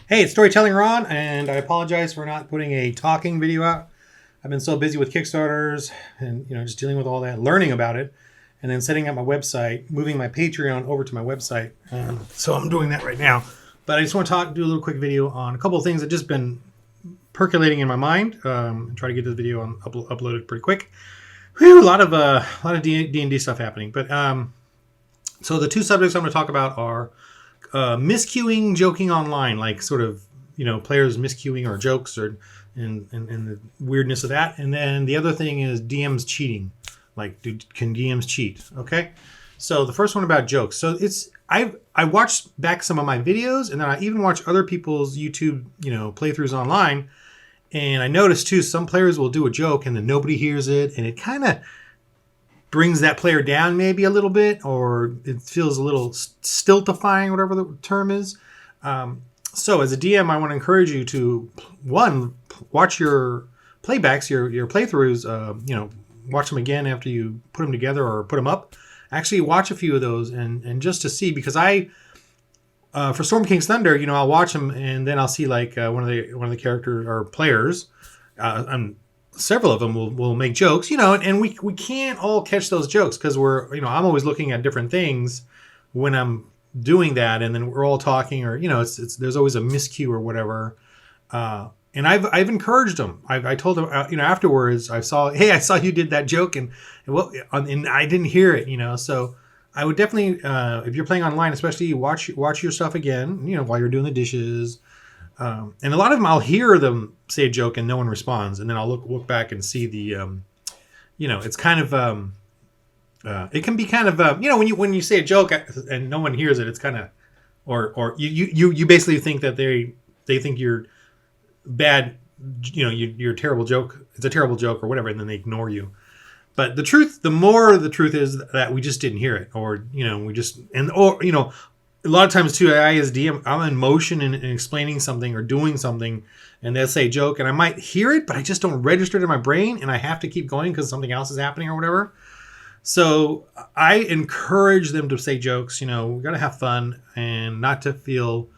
Hey, it's Storytelling Ron, and I apologize for not putting a talking video out. I've been so busy with Kickstarters and just dealing with all that, learning about it, and then setting up my website, moving my Patreon over to my website. So I'm doing that right now. But I just want to do a little quick video on a couple of things that just been percolating in my mind. Try to get this video uploaded pretty quick. Whew, a lot of D&D stuff happening. But so the two subjects I'm going to talk about are miscuing, joking online, like sort of players miscuing or jokes or and the weirdness of that. And then the other thing is DMs cheating. Like, can DMs cheat? Okay. So the first one about jokes. So I watched back some of my videos, and then I even watch other people's YouTube playthroughs online, and I noticed too some players will do a joke and then nobody hears it, and it kind of brings that player down maybe a little bit, or it feels a little stultifying, whatever the term is. So as a DM, I want to encourage you to, one, watch your playbacks, your playthroughs, watch them again after you put them together or put them up. Actually watch a few of those and just to see, because for Storm King's Thunder, I'll watch them and then I'll see like one of the characters or players, several of them will make jokes, and we can't all catch those jokes because I'm always looking at different things when I'm doing that, and then we're all talking, or there's always a miscue or whatever. And I've encouraged them. I told them, afterwards. I saw you did that joke, and I didn't hear it. So I would definitely, if you're playing online, especially watch your stuff again. While you're doing the dishes. And a lot of them, I'll hear them say a joke and no one responds, and then I'll look back and see the, it's kind of, it can be kind of, when you say a joke and no one hears it, it's kind of, or you basically think that they think you're bad, you're a terrible joke. It's a terrible joke or whatever, and then they ignore you. But the more the truth is that we just didn't hear it, or a lot of times too, I as DM, I'm in motion and explaining something or doing something, and they'll say a joke, and I might hear it, but I just don't register it in my brain, and I have to keep going because something else is happening or whatever. So I encourage them to say jokes. We got to have fun and not to feel.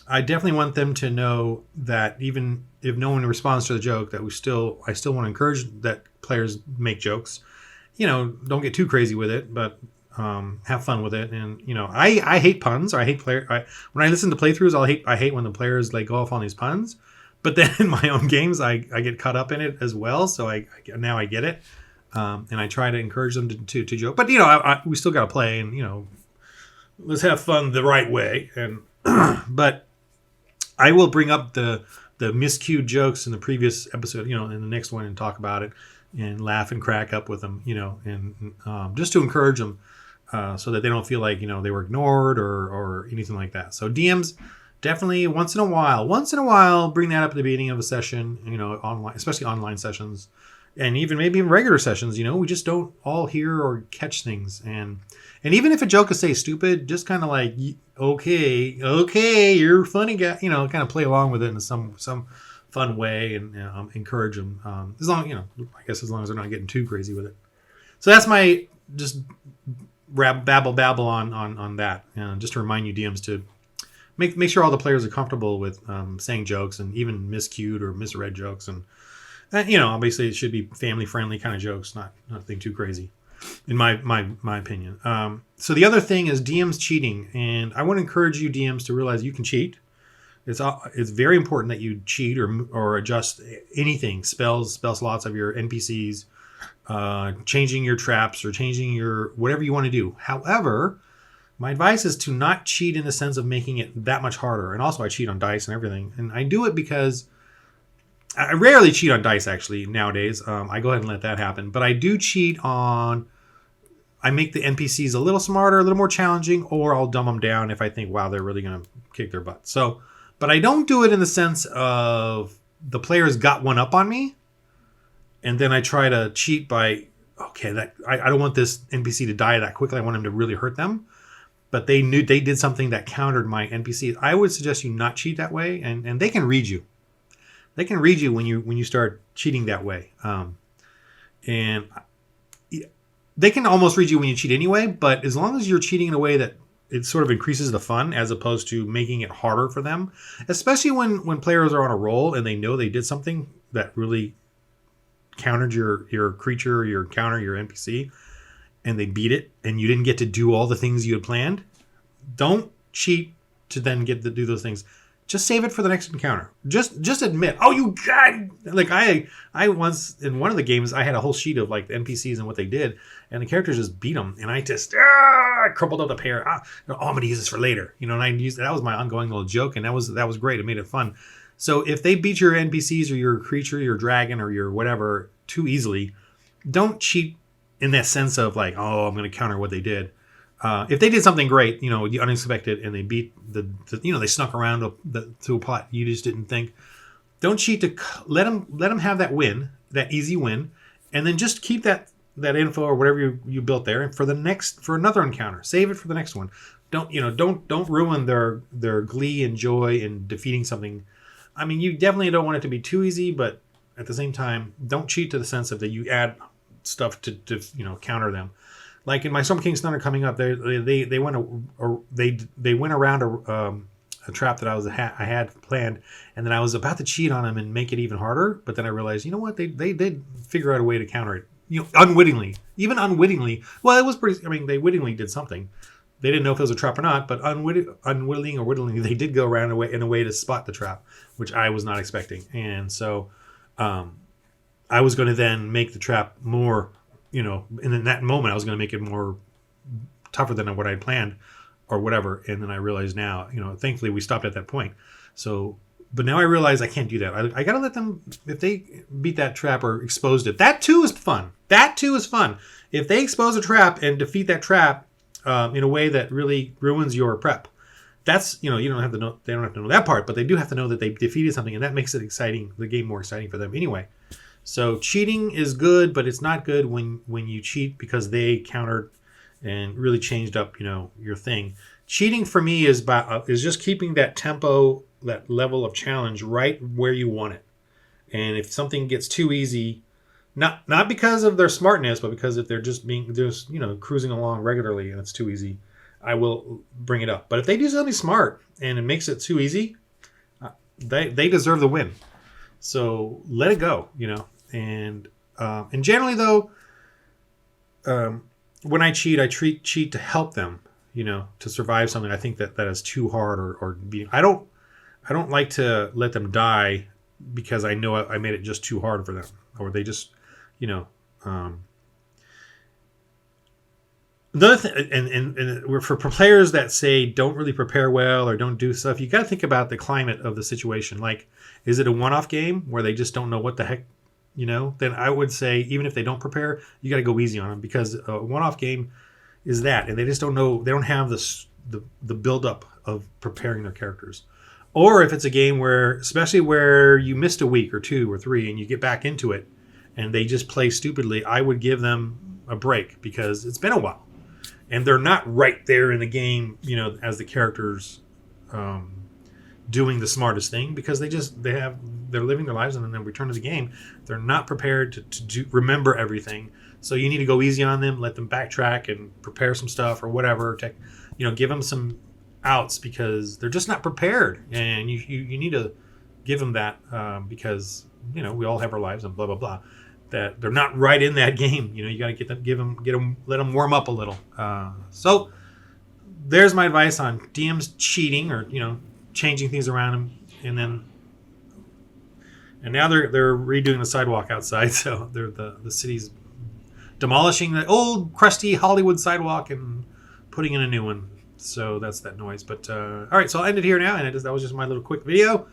I definitely want them to know that even if no one responds to the joke, that I still want to encourage that players make jokes. Don't get too crazy with it, but have fun with it. And I hate puns. I hate when I listen to playthroughs, I hate when the players like go off on these puns. But then in my own games, I get caught up in it as well. So now I get it, and I try to encourage them to joke. But we still got to play, and let's have fun the right way. And but I will bring up the miscued jokes in the previous episode, in the next one, and talk about it and laugh and crack up with them, and just to encourage them. So that they don't feel like they were ignored or anything like that. So DMs definitely once in a while bring that up at the beginning of a session, online, especially online sessions, and maybe even regular sessions. We just don't all hear or catch things, and even if a joke is say stupid, just kind of like okay, you're a funny guy, kind of play along with it in some fun way, and encourage them, as long I guess as long as they're not getting too crazy with it. So that's my just babble on that, just to remind you DMs to make sure all the players are comfortable with saying jokes, and even miscued or misread jokes, and obviously it should be family friendly kind of jokes, not nothing too crazy, in my opinion. So the other thing is DMs cheating, and I want to encourage you DMs to realize you can cheat. It's very important that you cheat or adjust anything, spell slots of your NPCs, changing your traps or changing your whatever you want to do. However, my advice is to not cheat in the sense of making it that much harder. And also I cheat on dice and everything. And I do it because I rarely cheat on dice actually nowadays. I go ahead and let that happen. But I do cheat I make the NPCs a little smarter, a little more challenging, or I'll dumb them down if I think, wow, they're really going to kick their butt. So, but I don't do it in the sense of the players got one up on me, and then I try to cheat by, okay, I don't want this NPC to die that quickly. I want him to really hurt them. But they did something that countered my NPC. I would suggest you not cheat that way, and they can read you. They can read you when you start cheating that way. And they can almost read you when you cheat anyway, but as long as you're cheating in a way that it sort of increases the fun as opposed to making it harder for them, especially when players are on a roll and they know they did something that really countered your creature, your encounter, your NPC, and they beat it, and you didn't get to do all the things you had planned. Don't cheat to then get to do those things. Just save it for the next encounter. Just admit, oh, you got, like I once in one of the games I had a whole sheet of like the NPCs and what they did, and the characters just beat them, and I just crumpled up the pair. I'm gonna use this for later, and I used that was my ongoing little joke, and that was great. It made it fun. So if they beat your NPCs or your creature, your dragon or your whatever too easily, don't cheat in that sense of like, oh, I'm gonna counter what they did. If they did something great, the unexpected, and they beat they snuck around to a plot you just didn't think. Don't cheat to let them have that win, that easy win, and then just keep that info or whatever you built there for another encounter. Save it for the next one. Don't ruin their glee and joy in defeating something. I mean, you definitely don't want it to be too easy, but at the same time, don't cheat to the sense of that you add stuff to counter them. Like in my Storm King's Thunder coming up, they went around a trap that I had planned, and then I was about to cheat on them and make it even harder. But then I realized, you know what? They did figure out a way to counter it, unwittingly, even unwittingly. Well, it was pretty. I mean, they wittingly did something. They didn't know if it was a trap or not, but unwittingly or wittingly, they did go around in a way to spot the trap, which I was not expecting. And so, I was going to then make the trap more. And in that moment, I was going to make it more tougher than what I had planned or whatever. And then I realized now, thankfully we stopped at that point. So, but now I realize I can't do that. I got to let them, if they beat that trap or exposed it, that too is fun. If they expose a trap and defeat that trap in a way that really ruins your prep, that's, you don't have to know, they don't have to know that part, but they do have to know that they defeated something, and that makes it exciting, the game more exciting for them anyway. So cheating is good, but it's not good when you cheat because they countered and really changed up, your thing. Cheating for me is just keeping that tempo, that level of challenge right where you want it. And if something gets too easy, not because of their smartness, but because if they're just cruising along regularly and it's too easy, I will bring it up. But if they do something smart and it makes it too easy, they deserve the win. So let it go, and generally though, when I cheat to help them, to survive something. I think that is too hard or I don't like to let them die because I know I made it just too hard for them, or they just, another thing, and we're for players that say don't really prepare well or don't do stuff. You got to think about the climate of the situation. Like, is it a one-off game where they just don't know what the heck, Then I would say even if they don't prepare, you got to go easy on them, because a one-off game is that, and they just don't know. They don't have the build-up of preparing their characters. Or if it's a game where, especially where you missed a week or 2 or 3 and you get back into it, and they just play stupidly, I would give them a break because it's been a while. And they're not right there in the game, as the characters doing the smartest thing, because they're living their lives, and then they return to the game. They're not prepared to remember everything. So you need to go easy on them, let them backtrack and prepare some stuff or whatever. Give them some outs because they're just not prepared, and you need to give them that because we all have our lives and blah blah blah. That they're not right in that game. You got to let them warm up a little. So there's my advice on DMs cheating or changing things around them, and now they're redoing the sidewalk outside. So they're the city's demolishing the old crusty Hollywood sidewalk and putting in a new one. So that's that noise. But all right, so I'll end it here now, and that was just my little quick video.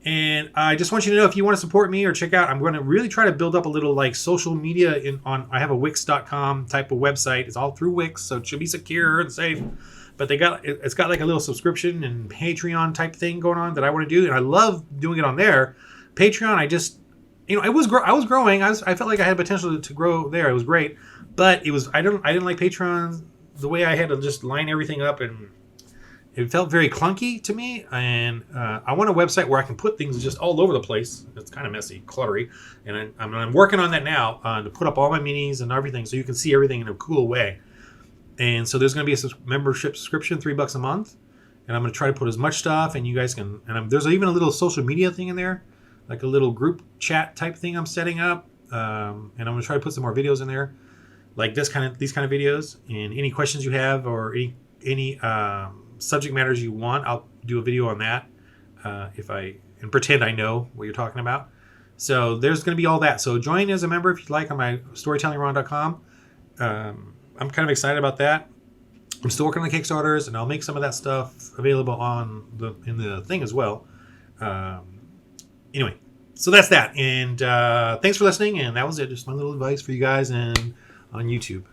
And I just want you to know, if you want to support me or check out, I'm going to really try to build up a little like social media I have a Wix.com type of website. It's all through Wix, so it should be secure and safe. But it's got like a little subscription and Patreon type thing going on that I want to do, and I love doing it on there. Patreon, I just, I was growing. I felt like I had potential to grow there. It was great, but I didn't like Patreon the way I had to just line everything up, and it felt very clunky to me, and I want a website where I can put things just all over the place. It's kind of messy, cluttery, and I'm working on that now to put up all my minis and everything so you can see everything in a cool way. And so there's going to be a membership subscription, $3 a month. And I'm going to try to put as much stuff, and you guys can. And there's even a little social media thing in there, like a little group chat type thing I'm setting up. And I'm going to try to put some more videos in there, like these kind of videos. And any questions you have or any subject matters you want, I'll do a video on that. And pretend I know what you're talking about. So there's going to be all that. So join as a member if you'd like on my storytellingron.com. I'm kind of excited about that. I'm still working on the Kickstarters, and I'll make some of that stuff available in the thing as well. Anyway, so that's that. And thanks for listening. And that was it. Just my little advice for you guys and on YouTube.